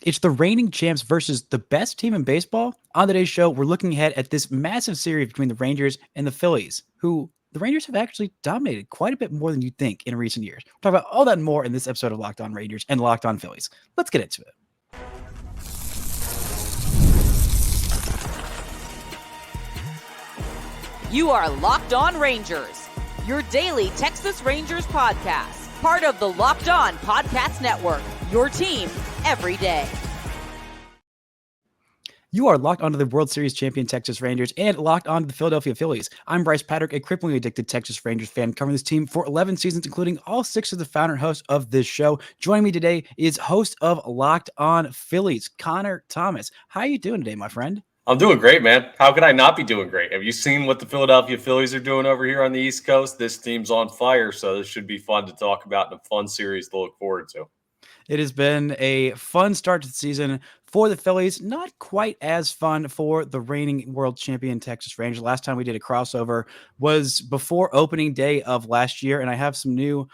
It's the reigning champs versus the best team in baseball. On today's show, we're looking ahead at this massive series between the Rangers and the Phillies, who the Rangers have actually dominated quite a bit more than you'd think in recent years. We'll talk about all that and more in this episode of Locked On Rangers and Locked On Phillies. Let's get into it. You are Locked On Rangers, your daily Texas Rangers podcast, part of the Locked On Podcast Network, your team every day. You are locked onto the World Series champion Texas Rangers and locked onto the Philadelphia Phillies. I'm Bryce Patrick, a cripplingly addicted Texas Rangers fan covering this team for 11 seasons, including all 6 of the founder and host of this show. Joining me today is host of Locked On Phillies, Connor Thomas. How are you doing today, my friend? I'm doing great, man. How could I not be doing great? Have you seen what the Philadelphia Phillies are doing over here on the East Coast? This team's on fire, so this should be fun to talk about and a fun series to look forward to. It has been a fun start to the season for the Phillies. Not quite as fun for the reigning world champion Texas Rangers. Last time we did a crossover was before opening day of last year, and I have some new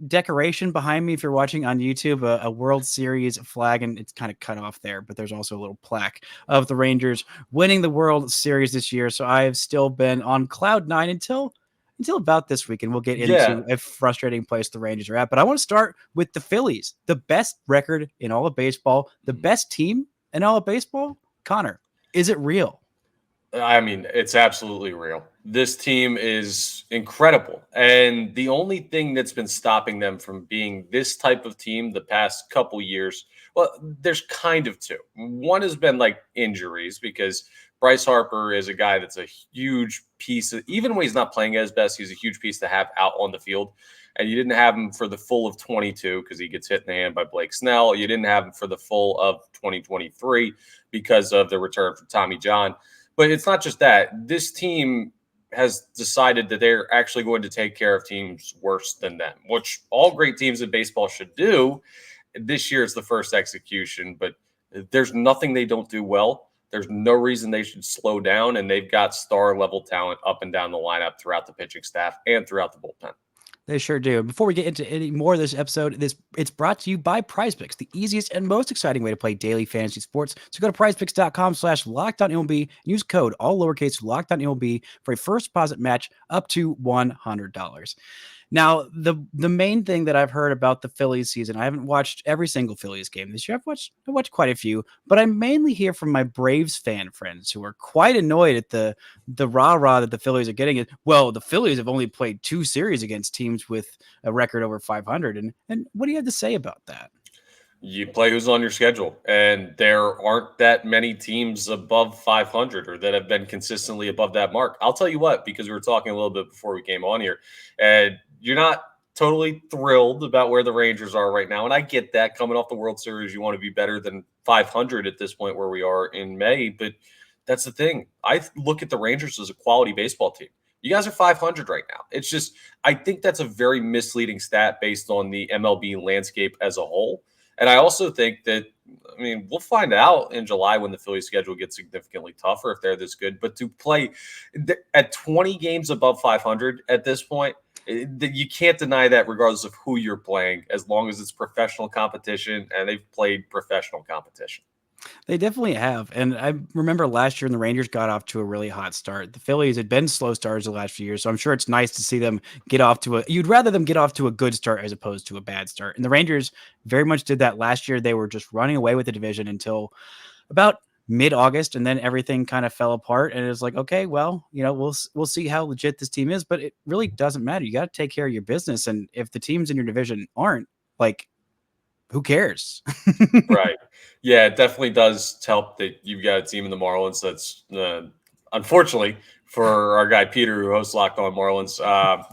decoration behind me. If you're watching on YouTube, a World Series flag, and it's kind of cut off there, but there's also a little plaque of the Rangers winning the World Series this year. So I have still been on cloud nine until about this week, and we'll get into a frustrating place the Rangers are at. But I want to start with the Phillies, the best record in all of baseball, the best team in all of baseball. Connor, is it real? I mean, it's absolutely real. This team is incredible. And the only thing that's been stopping them from being this type of team the past couple years, well, there's kind of two. One has been like injuries, because Bryce Harper is a guy that's a huge piece of, even when he's not playing at his best, he's a huge piece to have out on the field. And you didn't have him for the full of 22 because he gets hit in the hand by Blake Snell. You didn't have him for the full of 2023 because of the return from Tommy John. But it's not just that. This team has decided that they're actually going to take care of teams worse than them, which all great teams in baseball should do. This year is the first execution, but there's nothing they don't do well. There's no reason they should slow down, and they've got star-level talent up and down the lineup throughout the pitching staff and throughout the bullpen. They sure do. Before we get into any more of this episode, it's brought to you by PrizePicks, the easiest and most exciting way to play daily fantasy sports. So go to prizepicks.com/LockedOnMLB and use code all lowercase LockedOnMLB for a first deposit match up to $100. Now, the main thing that I've heard about the Phillies season, I haven't watched every single Phillies game this year. I've watched quite a few, but I mainly hear from my Braves fan friends who are quite annoyed at the rah-rah that the Phillies are getting. Well, the Phillies have only played 2 series against teams with a record over 500. And what do you have to say about that? You play who's on your schedule, and there aren't that many teams above 500 or that have been consistently above that mark. I'll tell you what, because we were talking a little bit before we came on here, and you're not totally thrilled about where the Rangers are right now. And I get that. Coming off the World Series, you want to be better than 500 at this point where we are in May. But that's the thing. I look at the Rangers as a quality baseball team. You guys are 500 right now. It's just, I think that's a very misleading stat based on the MLB landscape as a whole. And I also think that, I mean, we'll find out in July when the Phillies schedule gets significantly tougher if they're this good. But to play at 20 games above 500 at this point, you can't deny that regardless of who you're playing, as long as it's professional competition and they've played professional competition. They definitely have. And I remember last year when the Rangers got off to a really hot start. The Phillies had been slow starters the last few years, so I'm sure it's nice to see them get off to you'd rather them get off to a good start as opposed to a bad start. And the Rangers very much did that last year. They were just running away with the division until about mid-August, and then everything kind of fell apart. And it was like, okay, well, we'll see how legit this team is, but it really doesn't matter. You got to take care of your business. And if the teams in your division aren't, like, who cares? Right. Yeah, it definitely does help that you've got a team in the Marlins that's, unfortunately, for our guy Peter, who hosts Locked On Marlins,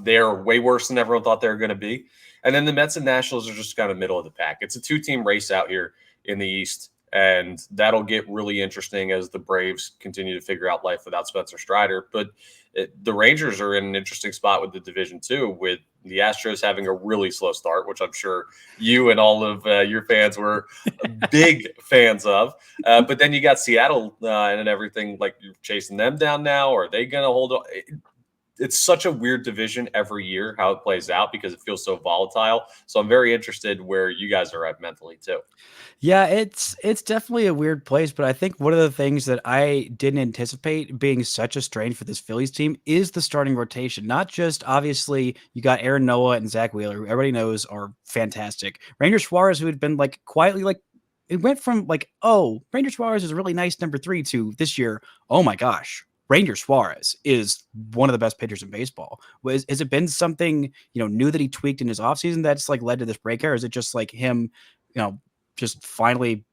they're way worse than everyone thought they were going to be. And then the Mets and Nationals are just kind of middle of the pack. It's a 2-team race out here in the East, and that'll get really interesting as the Braves continue to figure out life without Spencer Strider. But the Rangers are in an interesting spot with the division too, with the Astros having a really slow start, which I'm sure you and all of your fans were big fans of. But then you got Seattle and everything, like you're chasing them down now. Are they going to hold on? it's such a weird division every year how it plays out because it feels so volatile. So I'm very interested where you guys are at mentally too. Yeah, it's definitely a weird place, but I think one of the things that I didn't anticipate being such a strain for this Phillies team is the starting rotation. Not just obviously you got Aaron Noah and Zach Wheeler, who everybody knows are fantastic. Ranger Suarez, who had been like quietly like it went from like, oh, Ranger Suarez is a really nice number 3 to this year, oh my gosh, Ranger Suarez is one of the best pitchers in baseball. Has it been something, new that he tweaked in his offseason that's like led to this breakout? Or is it just like him, just finally,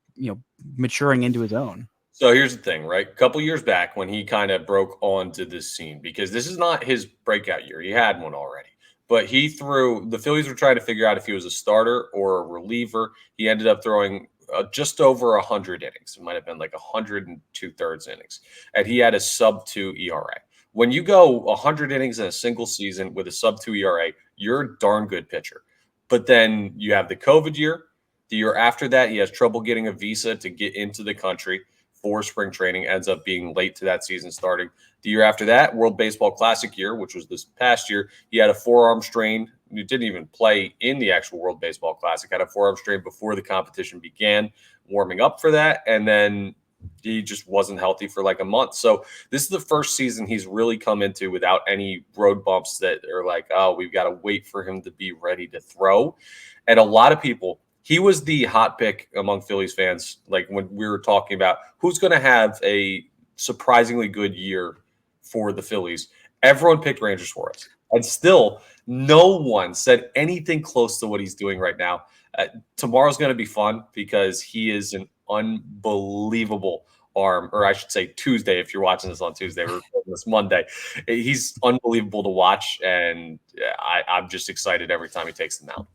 maturing into his own? So here's the thing, right? A couple years back when he kind of broke onto this scene, because this is not his breakout year. He had one already. But the Phillies were trying to figure out if he was a starter or a reliever. He ended up throwing just over 100 innings. It might have been like 102/3 innings. And he had a sub-2 ERA. When you go 100 innings in a single season with a sub-2 ERA, you're a darn good pitcher. But then you have the COVID year. The year after that, he has trouble getting a visa to get into the country for spring training, ends up being late to that season starting. The year after that, World Baseball Classic year, which was this past year, he had a forearm strain. He didn't even play in the actual World Baseball Classic, had a forearm strain before the competition began, warming up for that. And then he just wasn't healthy for like a month. So this is the first season he's really come into without any road bumps that are like, oh, we've got to wait for him to be ready to throw. And a lot of people, he was the hot pick among Phillies fans. Like when we were talking about who's going to have a surprisingly good year for the Phillies, everyone picked Ranger Suarez. And still, no one said anything close to what he's doing right now. Tomorrow's going to be fun because he is an unbelievable arm, or I should say Tuesday, if you're watching this on Tuesday, we're recording this Monday. He's unbelievable to watch, and I'm just excited every time he takes the mound.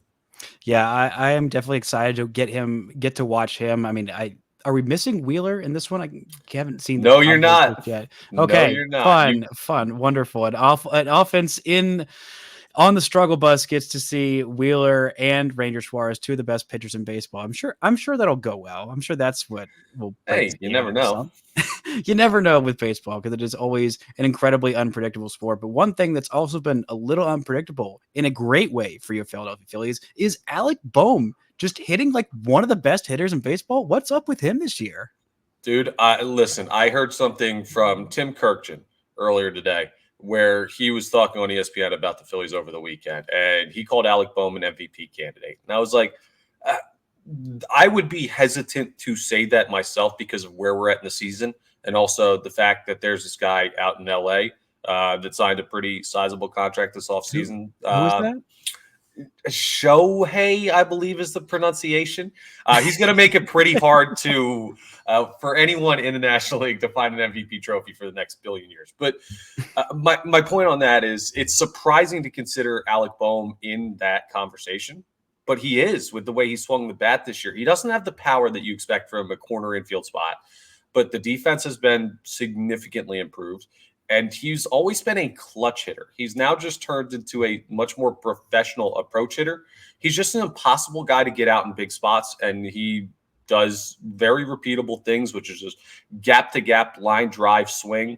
Yeah, I am definitely excited to get to watch him. I mean, are we missing Wheeler in this one? I haven't seen. No, you're not. Yet. No, Okay, you're not. fun, wonderful. An offense on the struggle bus gets to see Wheeler and Ranger Suarez, two of the best pitchers in baseball. I'm sure that'll go well. I'm sure that's what will. Hey, you never know. You never know with baseball because it is always an incredibly unpredictable sport. But one thing that's also been a little unpredictable in a great way for your Philadelphia Phillies is Alec Bohm just hitting like one of the best hitters in baseball. What's up with him this year? Dude, listen, I heard something from Tim Kirkjian earlier today where he was talking on ESPN about the Phillies over the weekend, and he called Alec Bohm an MVP candidate. And I was like, I would be hesitant to say that myself because of where we're at in the season, and also the fact that there's this guy out in LA that signed a pretty sizable contract this offseason. Who is that? Shohei, I believe is the pronunciation. He's going to make it pretty hard to for anyone in the National League to find an MVP trophy for the next billion years. But my point on that is it's surprising to consider Alec Bohm in that conversation, but he is with the way he swung the bat this year. He doesn't have the power that you expect from a corner infield spot, but the defense has been significantly improved. And he's always been a clutch hitter. He's now just turned into a much more professional approach hitter. He's just an impossible guy to get out in big spots, and he does very repeatable things, which is just gap-to-gap line drive swing.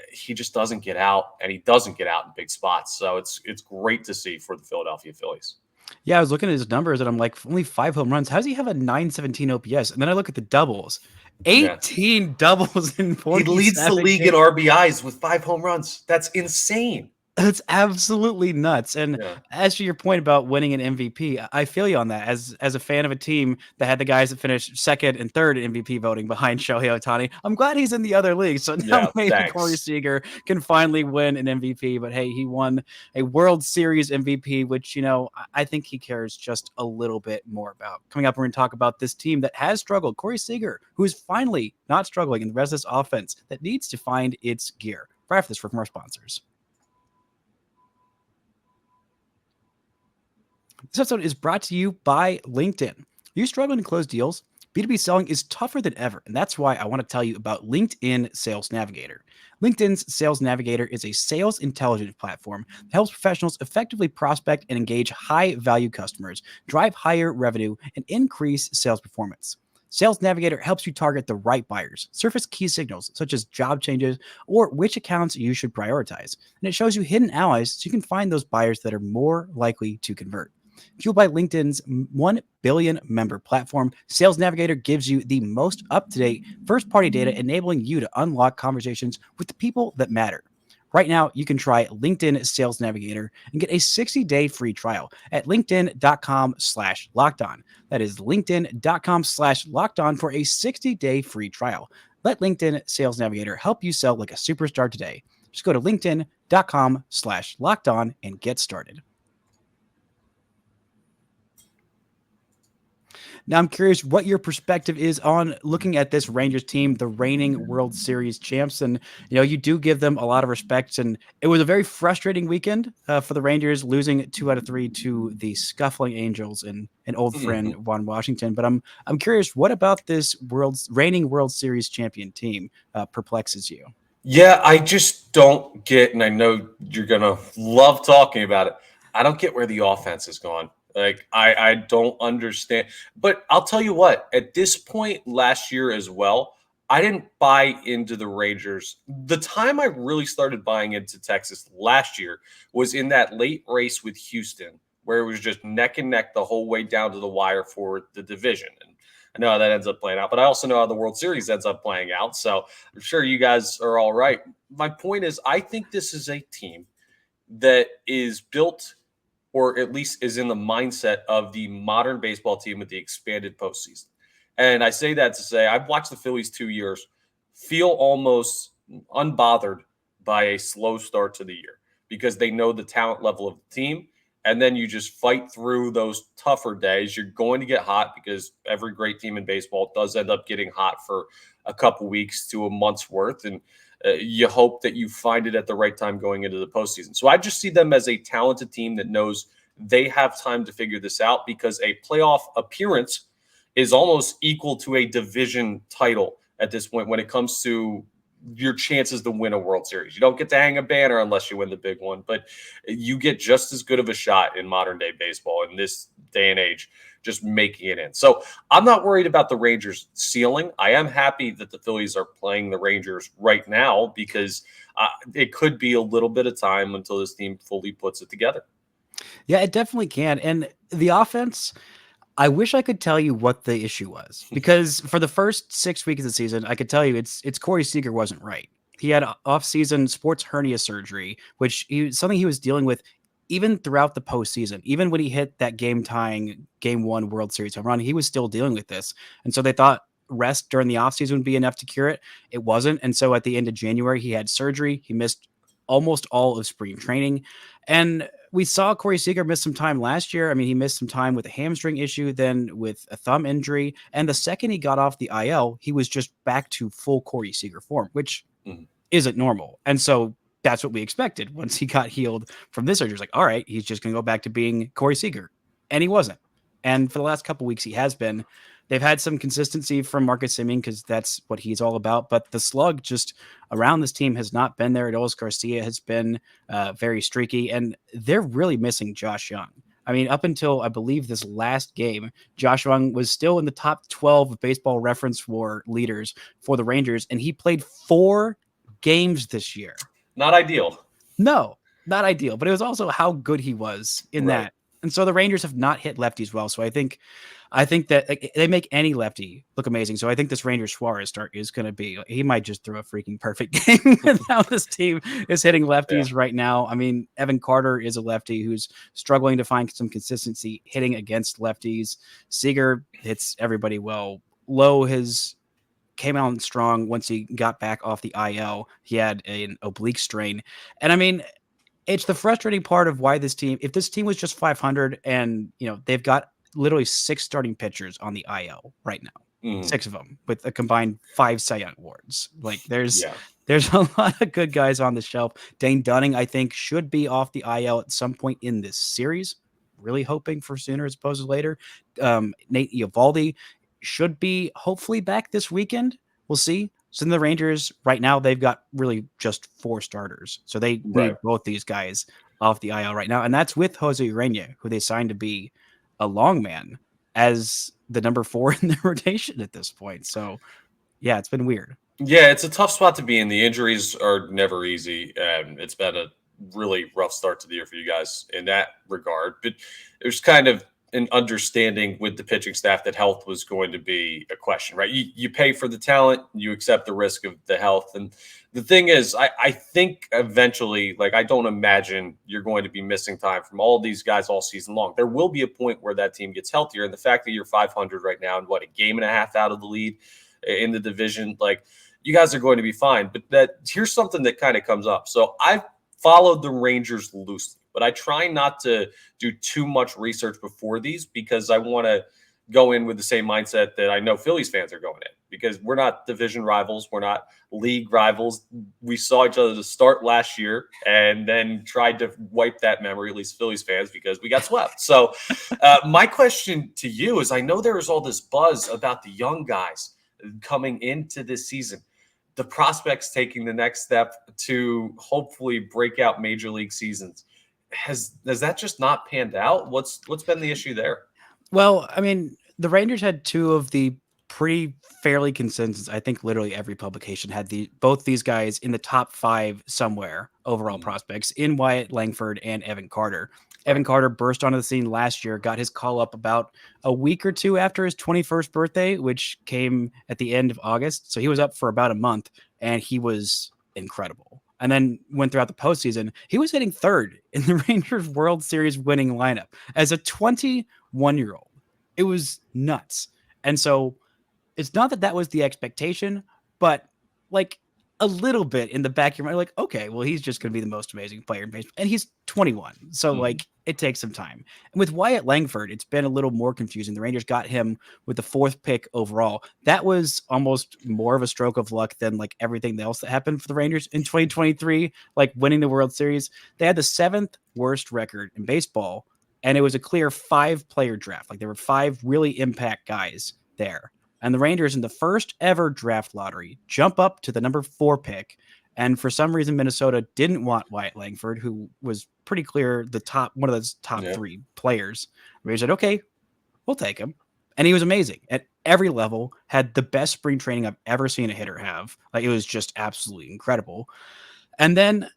He just doesn't get out, and he doesn't get out in big spots. So it's great to see for the Philadelphia Phillies. Yeah, I was looking at his numbers, and I'm like, only 5 home runs. How does he have a 917 OPS? And then I look at the doubles. 18 doubles in 40. He leads the league in RBIs with 5 home runs. That's insane. That's absolutely nuts. And as to your point about winning an MVP, I feel you on that. As a fan of a team that had the guys that finished second and third in MVP voting behind Shohei Ohtani, I'm glad he's in the other league. So now maybe Corey Seager can finally win an MVP. But hey, he won a World Series MVP, which, I think he cares just a little bit more about. Coming up, we're going to talk about this team that has struggled. Corey Seager, who is finally not struggling in the rest of this offense that needs to find its gear. Right after this, from our sponsors. This episode is brought to you by LinkedIn. Are you struggling to close deals? B2B selling is tougher than ever, and that's why I want to tell you about LinkedIn Sales Navigator. LinkedIn's Sales Navigator is a sales intelligence platform that helps professionals effectively prospect and engage high-value customers, drive higher revenue, and increase sales performance. Sales Navigator helps you target the right buyers, surface key signals such as job changes or which accounts you should prioritize. And it shows you hidden allies so you can find those buyers that are more likely to convert. Fueled by LinkedIn's 1 billion member platform, Sales Navigator gives you the most up-to-date first-party data, enabling you to unlock conversations with the people that matter. Right now, you can try LinkedIn Sales Navigator and get a 60-day free trial at linkedin.com/lockedon. That is linkedin.com/lockedon for a 60-day free trial. Let LinkedIn Sales Navigator help you sell like a superstar today. Just go to linkedin.com/lockedon and get started. Now, I'm curious what your perspective is on looking at this Rangers team, the reigning World Series champs. And, you do give them a lot of respect. And it was a very frustrating weekend for the Rangers, losing 2 out of 3 to the scuffling Angels and an old friend, Juan Washington. But I'm curious, what about this reigning World Series champion team perplexes you? Yeah, I just don't get, and I know you're going to love talking about it. I don't get where the offense is going. Like, I don't understand. But I'll tell you what, at this point last year as well, I didn't buy into the Rangers. The time I really started buying into Texas last year was in that late race with Houston, where it was just neck and neck the whole way down to the wire for the division. And I know how that ends up playing out, but I also know how the World Series ends up playing out. So I'm sure you guys are all right. My point is, I think this is a team that is built, or at least is in the mindset of the modern baseball team with the expanded postseason. And I say that to say I've watched the Phillies 2 years feel almost unbothered by a slow start to the year because they know the talent level of the team. And then you just fight through those tougher days. You're going to get hot because every great team in baseball does end up getting hot for a couple weeks to a month's worth. And you hope that you find it at the right time going into the postseason. So I just see them as a talented team that knows they have time to figure this out, because a playoff appearance is almost equal to a division title at this point when it comes to your chances to win a World Series. You don't get to hang a banner unless you win the big one, but you get just as good of a shot in modern day baseball in this day and age, just making it in. So I'm not worried about the Rangers ceiling. I am happy that the Phillies are playing the Rangers right now, because it could be a little bit of time until this team fully puts it together. Yeah, it definitely can. And the offense, I wish I could tell you what the issue was, because for the first 6 weeks of the season, I could tell you it's Corey Seager wasn't right. He had off-season sports hernia surgery, which something he was dealing with even throughout the postseason. Even when he hit that game-tying Game 1 World Series home run, he was still dealing with this. And so they thought rest during the offseason would be enough to cure it. It wasn't. And so at the end of January, he had surgery. He missed almost all of spring training. And we saw Corey Seager miss some time last year. I mean, he missed some time with a hamstring issue, then with a thumb injury. And the second he got off the IL, he was just back to full Corey Seager form, which isn't normal. And so that's what we expected once he got healed from this surgery. It's like, all right, he's just going to go back to being Corey Seager. And he wasn't. And for the last couple of weeks, he has been. They've had some consistency from Marcus Semien because that's what he's all about. But the slug just around this team has not been there. Adolis Garcia has been very streaky, and they're really missing Josh Young. I mean, up until I believe this last game, Josh Young was still in the top 12 of Baseball Reference WAR leaders for the Rangers, and he played 4 games this year. Not ideal. No, not ideal. But it was also how good he was in that. And so the Rangers have not hit lefties well. So I think that they make any lefty look amazing. So I think this Rangers Suarez start is going to be, he might just throw a freaking perfect game with how this team is hitting lefties right now. I mean, Evan Carter is a lefty who's struggling to find some consistency hitting against lefties. Seager hits everybody well. Lowe came out strong once he got back off the IL. He had an oblique strain. And I mean, it's the frustrating part of why this team, if this team was just 500 and, they've got literally 6 starting pitchers on the IL right now, 6 of them with a combined 5 Cy Young awards. Like there's a lot of good guys on the shelf. Dane Dunning, I think, should be off the IL at some point in this series. Really hoping for sooner as opposed to later. Nate Eovaldi should be hopefully back this weekend. We'll see. So in the Rangers right now, they've got really just 4 starters. So they need both these guys off the IL right now. And that's with Jose Urena, who they signed to be a long man. as the number 4 in the rotation at this point. So yeah, it's been weird. Yeah, it's a tough spot to be in. The injuries are never easy. It's been a really rough start to the year for you guys in that regard. But there's kind of an understanding with the pitching staff that health was going to be a question, right? You pay for the talent, you accept the risk of the health. And the thing is, I think eventually, like, I don't imagine you're going to be missing time from all these guys all season long. There will be a point where that team gets healthier. And the fact that you're 500 right now and a game and a half out of the lead in the division, like, you guys are going to be fine. But here's something that kind of comes up. So I've followed the Rangers loosely, but I try not to do too much research before these because I want to go in with the same mindset that I know Phillies fans are going in, because we're not division rivals. We're not league rivals. We saw each other to start last year and then tried to wipe that memory, at least Phillies fans, because we got swept. So my question to you is, I know there is all this buzz about the young guys coming into this season, the prospects taking the next step to hopefully break out major league seasons. Has that just not panned out? What's been the issue there? Well, I mean, the Rangers had two of the pretty fairly consensus. I think literally every publication had both these guys in the top 5 somewhere overall prospects in Wyatt Langford and Evan Carter. Evan Carter burst onto the scene last year, got his call up about a week or two after his 21st birthday, which came at the end of August. So he was up for about a month, and he was incredible. And then went throughout the postseason. He was hitting 3rd in the Rangers World Series winning lineup as a 21-year-old. It was nuts. And so it's not that was the expectation, but like a little bit in the back of your mind, like, okay, well, he's just going to be the most amazing player in baseball. And he's 21. So like it takes some time. And with Wyatt Langford, it's been a little more confusing. The Rangers got him with the 4th pick overall. That was almost more of a stroke of luck than like everything else that happened for the Rangers in 2023, like winning the World Series. They had the 7th worst record in baseball, and it was a clear 5-player draft. Like there were 5 really impact guys there. And the Rangers, in the first ever draft lottery, jump up to the number 4 pick. And for some reason, Minnesota didn't want Wyatt Langford, who was pretty clear one of those top 3 players. The Rangers said, okay, we'll take him. And he was amazing at every level, had the best spring training I've ever seen a hitter have. Like, it was just absolutely incredible. And then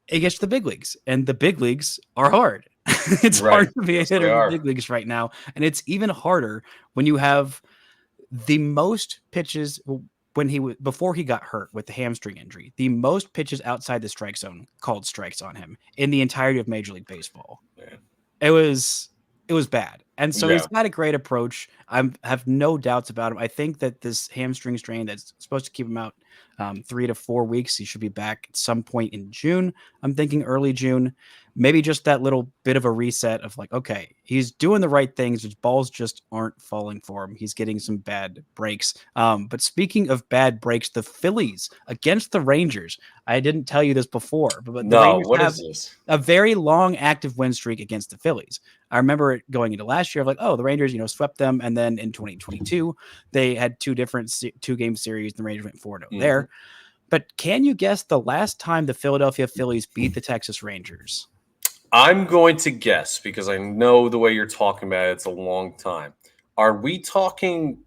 it gets to the big leagues, and the big leagues are hard. It's hard to be a hitter in the big leagues right now. And it's even harder when you have the most pitches before he got hurt with the hamstring injury, the most pitches outside the strike zone called strikes on him in the entirety of Major League Baseball. Man. It was bad. And so he's got a great approach. I have no doubts about him. I think that this hamstring strain that's supposed to keep him out 3 to 4 weeks, he should be back at some point in June. I'm thinking early June. Maybe just that little bit of a reset of like, okay, he's doing the right things. His balls just aren't falling for him. He's getting some bad breaks. But speaking of bad breaks, the Phillies against the Rangers. I didn't tell you this before, but the Rangers have this? A very long active win streak against the Phillies. I remember it going into last year of like, oh, the Rangers, swept them. And then in 2022, they had 2 different 2-game series. The Rangers went 4-0 there. But can you guess the last time the Philadelphia Phillies beat the Texas Rangers? I'm going to guess, because I know the way you're talking about it, it's a long time. Are we talking?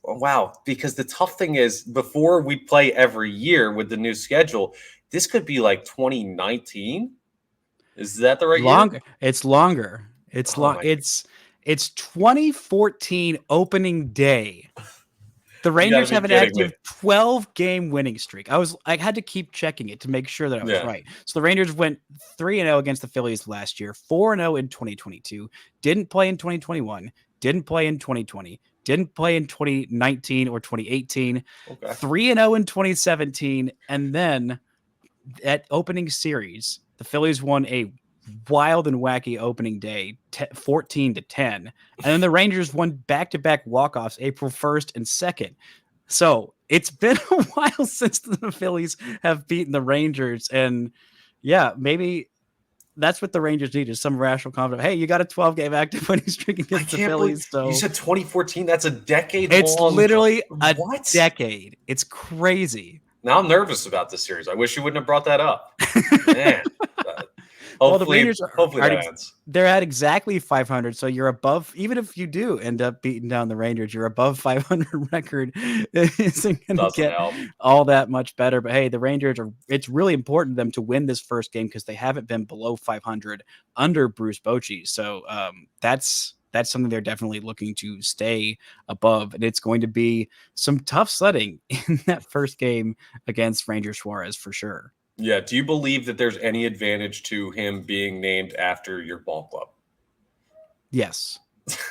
Wow, because the tough thing is, before we play every year with the new schedule, this could be like 2019. Is that the right year? It's longer. It's It's 2014 opening day. The Rangers have an active 12-game winning streak. I had to keep checking it to make sure that I was right. So the Rangers went 3-0 against the Phillies last year, 4-0 in 2022, didn't play in 2021, didn't play in 2020, didn't play in 2019 or 2018, 3-0 in 2017, and then at opening series, the Phillies won a wild and wacky opening day, 14-10. And then the Rangers won back-to-back walk-offs April 1st and 2nd. So it's been a while since the Phillies have beaten the Rangers. And yeah, maybe that's what the Rangers need, is some rational confidence. Hey, you got a 12-game active winning streak against the Phillies. So you said 2014. That's a decade. It's literally a decade. It's crazy. Now I'm nervous about this series. I wish you wouldn't have brought that up. Man. Well, the Rangers hopefully that ends. They're at exactly 500, so you're above. Even if you do end up beating down the Rangers, your above 500 record isn't going to get help. all that much better. But hey, the Rangers it's really important to them to win this first game because they haven't been below 500 under Bruce Bochy. So that's something they're definitely looking to stay above, and it's going to be some tough sledding in that first game against Ranger Suarez for sure. Yeah. Do you believe that there's any advantage to him being named after your ball club? Yes.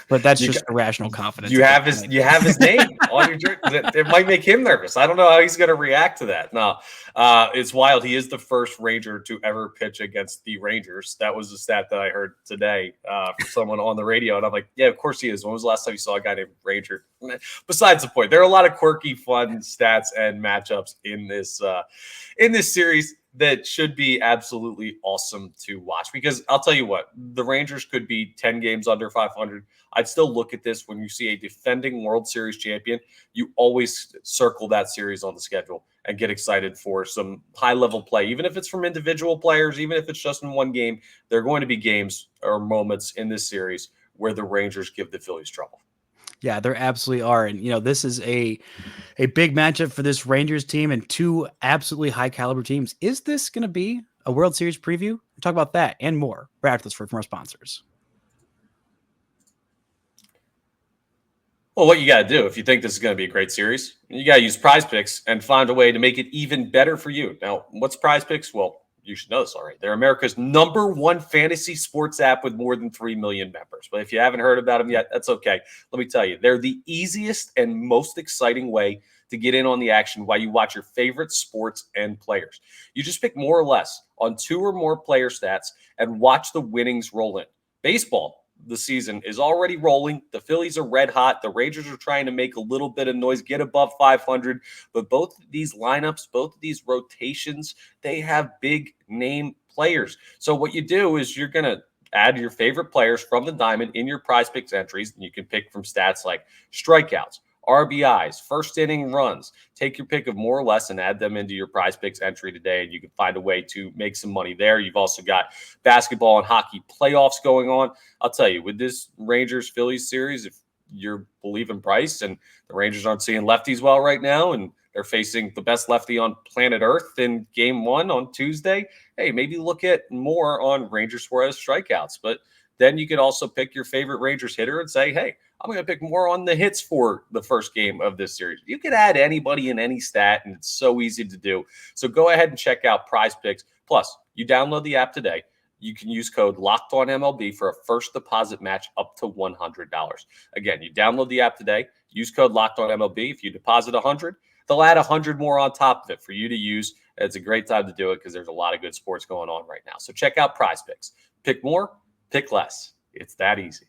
But that's just irrational confidence. You have his name on your jersey. It might make him nervous. I don't know how he's going to react to that. No, it's wild. He is the first Ranger to ever pitch against the Rangers. That was a stat that I heard today from someone on the radio, and I'm like, yeah, of course he is. When was the last time you saw a guy named Ranger? Besides the point, there are a lot of quirky, fun stats and matchups in this series that should be absolutely awesome to watch, because I'll tell you what, the Rangers could be 10 games under 500. I'd still look at this when you see a defending World Series champion. You always circle that series on the schedule and get excited for some high-level play. Even if it's from individual players, even if it's just in one game, there are going to be games or moments in this series where the Rangers give the Phillies trouble. Yeah, there absolutely are. And, this is a big matchup for this Rangers team and two absolutely high caliber teams. Is this going to be a World Series preview? We'll talk about that and more right after this from our sponsors. Well, what you got to do if you think this is going to be a great series, you got to use PrizePicks and find a way to make it even better for you. Now, what's PrizePicks? Well, you should know this already. They're America's #1 fantasy sports app with more than 3 million members. But if you haven't heard about them yet, that's okay. Let me tell you, they're the easiest and most exciting way to get in on the action while you watch your favorite sports and players. You just pick more or less on 2 or more player stats and watch the winnings roll in. Baseball, the season is already rolling. The Phillies are red hot. The Rangers are trying to make a little bit of noise, get above 500. But both of these lineups, both of these rotations, they have big name players. So what you do is you're going to add your favorite players from the diamond in your PrizePicks entries. And you can pick from stats like strikeouts, RBIs, first inning runs. Take your pick of more or less and add them into your PrizePicks entry today, and you can find a way to make some money there. You've also got basketball and hockey playoffs going on. I'll tell you, with this Rangers-Phillies series, if you're believing Price and the Rangers aren't seeing lefties well right now, and they're facing the best lefty on planet Earth in Game 1 on Tuesday, hey, maybe look at more on Ranger Suarez strikeouts. But then you could also pick your favorite Rangers hitter and say, hey, I'm going to pick more on the hits for the first game of this series. You can add anybody in any stat, and it's so easy to do. So go ahead and check out PrizePicks. Plus, you download the app today. You can use code LOCKEDONMLB for a first deposit match up to $100. Again, you download the app today. Use code LOCKEDONMLB. If you deposit $100, they'll add $100 more on top of it for you to use. It's a great time to do it because there's a lot of good sports going on right now. So check out PrizePicks. Pick more, pick less. It's that easy.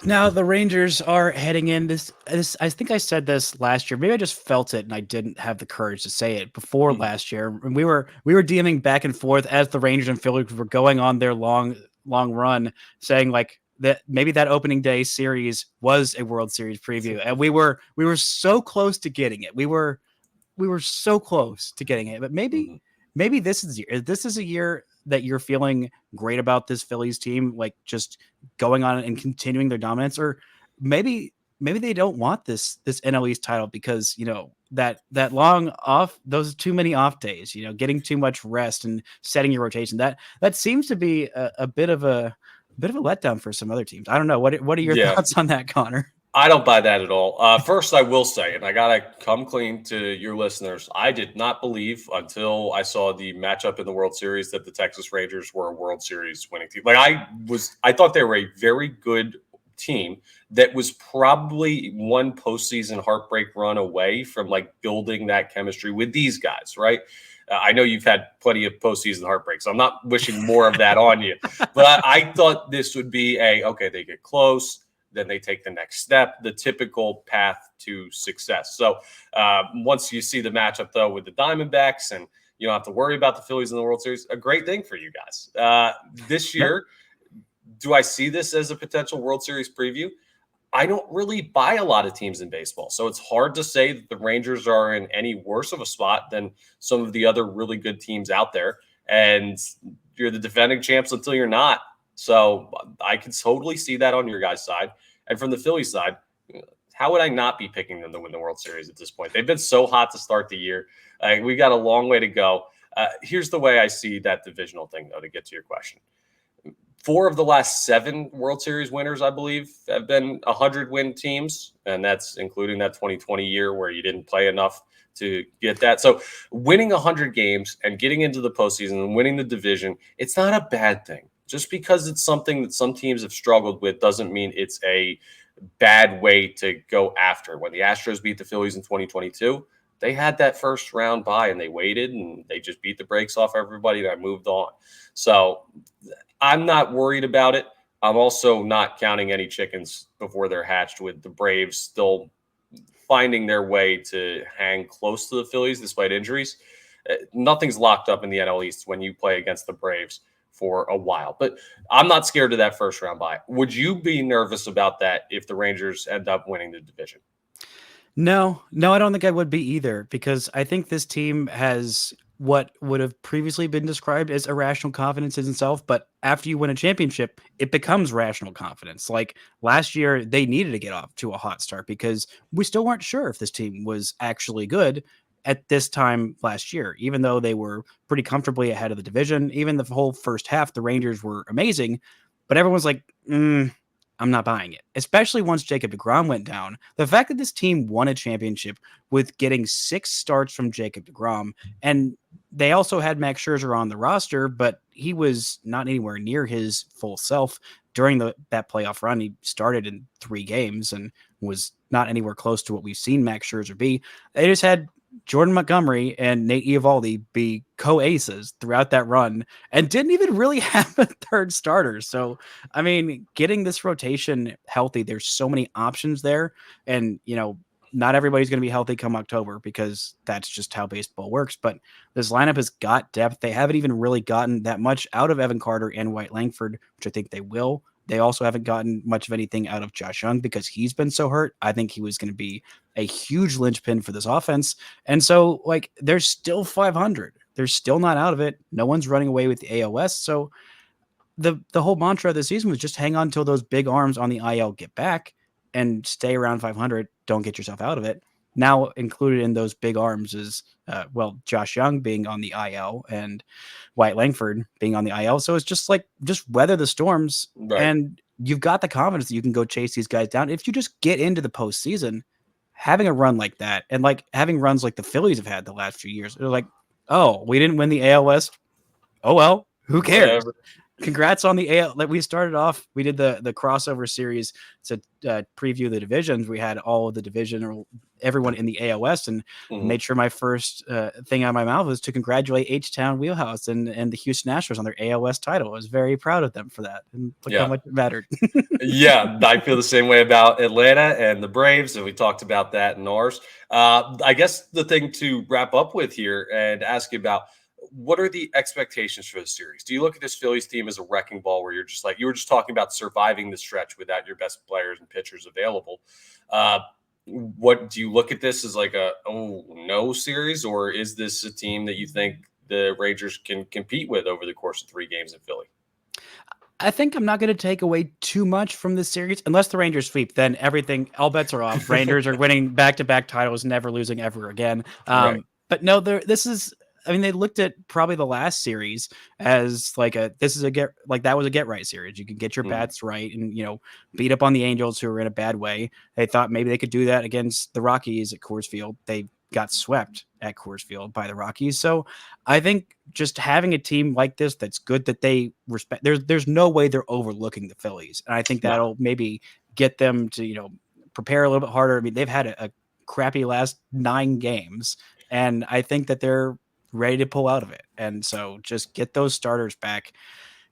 Now the Rangers are heading in this. I think I said this last year. Maybe I just felt it and I didn't have the courage to say it before last year. And we were DMing back and forth as the Rangers and Phillies were going on their long run, saying like that maybe that opening day series was a World Series preview, and we were so close to getting it. We were so close to getting it, but maybe this is a year that you're feeling great about this Phillies team, like just going on and continuing their dominance, or maybe they don't want this NL East title because, that long off, those too many off days, getting too much rest and setting your rotation. That seems to be a bit of a letdown for some other teams. I don't know. What are your thoughts on that, Connor? I don't buy that at all. First, I will say, and I got to come clean to your listeners, I did not believe until I saw the matchup in the World Series that the Texas Rangers were a World Series winning team. Like I thought they were a very good team that was probably one postseason heartbreak run away from like building that chemistry with these guys, right? I know you've had plenty of postseason heartbreaks, so I'm not wishing more of that on you. But I thought this would be okay, they get close, then they take the next step, the typical path to success. So once you see the matchup, though, with the Diamondbacks and you don't have to worry about the Phillies in the World Series, a great thing for you guys. This year, do I see this as a potential World Series preview? I don't really buy a lot of teams in baseball. So it's hard to say that the Rangers are in any worse of a spot than some of the other really good teams out there. And you're the defending champs until you're not. So I can totally see that on your guys' side. And from the Phillies side, how would I not be picking them to win the World Series at this point? They've been so hot to start the year. We got a long way to go. Here's the way I see that divisional thing, though, to get to your question. 4 of the last 7 World Series winners, I believe, have been 100-win teams, and that's including that 2020 year where you didn't play enough to get that. So winning 100 games and getting into the postseason and winning the division, it's not a bad thing. Just because it's something that some teams have struggled with doesn't mean it's a bad way to go after. When the Astros beat the Phillies in 2022, they had that first round bye and they waited and they just beat the brakes off everybody and I moved on. So I'm not worried about it. I'm also not counting any chickens before they're hatched, with the Braves still finding their way to hang close to the Phillies despite injuries. Nothing's locked up in the NL East when you play against the Braves for a while. But I'm not scared of that first round bye. Would you be nervous about that if the Rangers end up winning the division? No, I don't think I would be either, because I think this team has what would have previously been described as irrational confidence in itself. But after you win a championship, it becomes rational confidence. Like last year, they needed to get off to a hot start because we still weren't sure if this team was actually good at this time last year, even though they were pretty comfortably ahead of the division. Even the whole first half, the Rangers were amazing, but everyone's like, I'm not buying it, especially once Jacob deGrom went down. The fact that this team won a championship with getting 6 starts from Jacob deGrom, and they also had Max Scherzer on the roster, but he was not anywhere near his full self during that playoff run. He started in 3 games and was not anywhere close to what we've seen Max Scherzer be. They just had Jordan Montgomery and Nate Eovaldi be co-aces throughout that run and didn't even really have a third starter. So, I mean, getting this rotation healthy, there's so many options there. And, not everybody's going to be healthy come October because that's just how baseball works. But this lineup has got depth. They haven't even really gotten that much out of Evan Carter and White Langford, which I think they will. They also haven't gotten much of anything out of Josh Young because he's been so hurt. I think he was going to be a huge linchpin for this offense. And so, they're still 500. They're still not out of it. No one's running away with the AOS. So the whole mantra of the season was just hang on until those big arms on the IL get back and stay around 500. Don't get yourself out of it. Now included in those big arms is, Josh Young being on the IL and White Langford being on the IL. So it's just weather the storms. Right. And you've got the confidence that you can go chase these guys down. If you just get into the postseason, having a run like that and having runs like the Phillies have had the last few years, they're like, oh, we didn't win the AL West. Oh, well, who cares? Whatever. Congrats on the AL. We started off, we did the crossover series to preview the divisions. We had all of the division or everyone in the AL West, and made sure my first thing out of my mouth was to congratulate H-Town Wheelhouse and the Houston Astros on their AL West title. I was very proud of them for that. And look how much it mattered. Yeah, I feel the same way about Atlanta and the Braves, and we talked about that in ours. I guess the thing to wrap up with here and ask you about, what are the expectations for the series? Do you look at this Phillies team as a wrecking ball where you're just like, you were just talking about surviving the stretch without your best players and pitchers available? What do you look at this as, like a, oh no series, or is this a team that you think the Rangers can compete with over the course of 3 games in Philly? I think I'm not going to take away too much from this series. Unless the Rangers sweep, then all bets are off. Rangers are winning back-to-back titles, never losing ever again. Right. But no, they looked at probably the last series as that was a get right series. You can get your bats right and, beat up on the Angels who are in a bad way. They thought maybe they could do that against the Rockies at Coors Field. They got swept at Coors Field by the Rockies. So I think just having a team like this that's good, that they respect, there's no way they're overlooking the Phillies. And I think that'll maybe get them to, prepare a little bit harder. I mean, they've had a crappy last 9 games, and I think that they're ready to pull out of it. And so just get those starters back,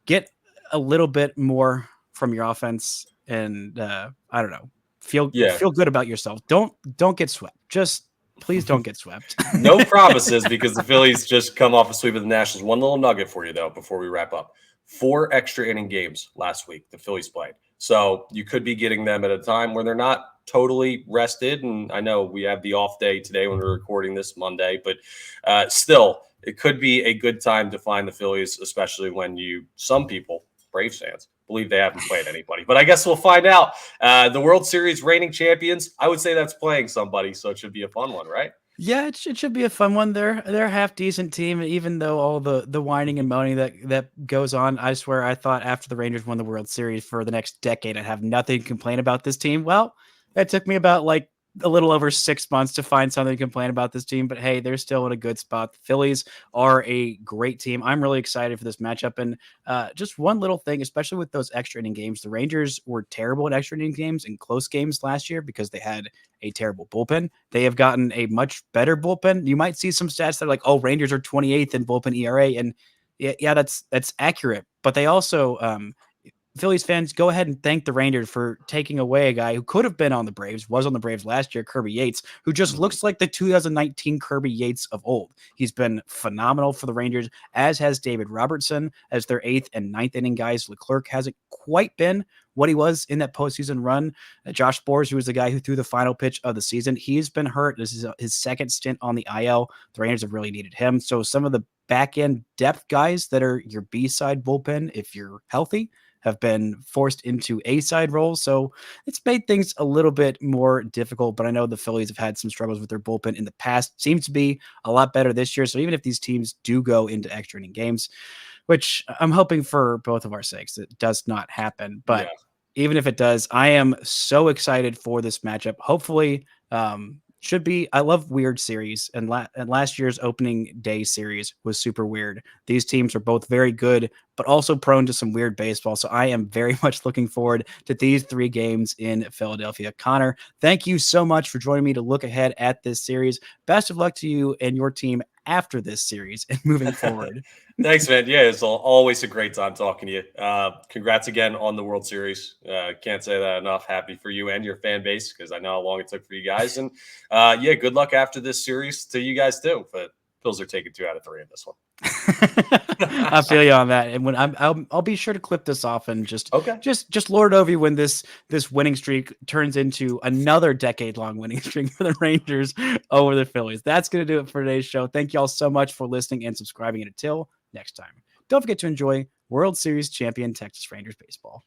get a little bit more from your offense, and I don't know, feel good about yourself. Don't get swept. Just please don't get swept. No promises, because the Phillies just come off a sweep of the Nationals. One little nugget for you though before we wrap up. 4 extra inning games last week the Phillies played. So you could be getting them at a time where they're not totally rested. And I know we have the off day today when we're recording this Monday, but still, it could be a good time to find the Phillies, especially when some people, Braves fans, believe they haven't played anybody. But I guess we'll find out. The World Series reigning champions, I would say that's playing somebody, so it should be a fun one, right? Yeah, it should be a fun one. They're a half decent team, even though all the whining and moaning that goes on. I swear, I thought after the Rangers won the World Series for the next decade, I'd have nothing to complain about this team. Well, it took me about like a little over 6 months to find something to complain about this team, but hey, they're still in a good spot. The Phillies are a great team. I'm really excited for this matchup. And just one little thing, especially with those extra inning games, the Rangers were terrible in extra inning games and close games last year because they had a terrible bullpen. They have gotten a much better bullpen. You might see some stats that are like, oh, Rangers are 28th in bullpen ERA. And yeah, that's accurate. But they also, Phillies fans, go ahead and thank the Rangers for taking away a guy who could have been on the Braves, was on the Braves last year, Kirby Yates, who just looks like the 2019 Kirby Yates of old. He's been phenomenal for the Rangers, as has David Robertson as their 8th and 9th inning guys. Leclerc hasn't quite been what he was in that postseason run. Josh Boers, who was the guy who threw the final pitch of the season, he's been hurt. This is his second stint on the IL. The Rangers have really needed him. So some of the back end depth guys that are your B-side bullpen, if you're healthy, have been forced into A-side roles. So it's made things a little bit more difficult, but I know the Phillies have had some struggles with their bullpen in the past. Seems to be a lot better this year. So even if these teams do go into extra inning games, which I'm hoping for both of our sakes, it does not happen. But even if it does, I am so excited for this matchup. Hopefully, should be. I love weird series, and last year's opening day series was super weird. These teams are both very good, but also prone to some weird baseball. So I am very much looking forward to these 3 games in Philadelphia. Connor, thank you so much for joining me to look ahead at this series. Best of luck to you and your team after this series and moving forward. Thanks, man. Yeah, it's always a great time talking to you. Congrats again on the World Series. Can't say that enough. Happy for you and your fan base because I know how long it took for you guys. And yeah, good luck after this series to you guys too. But Phils are taking 2 out of 3 in this one. I feel you on that. And when I'll be sure to clip this off and just lord over you when this winning streak turns into another decade-long winning streak for the Rangers over the Phillies. That's going to do it for today's show. Thank you all so much for listening and subscribing. And until next time, don't forget to enjoy World Series champion Texas Rangers baseball.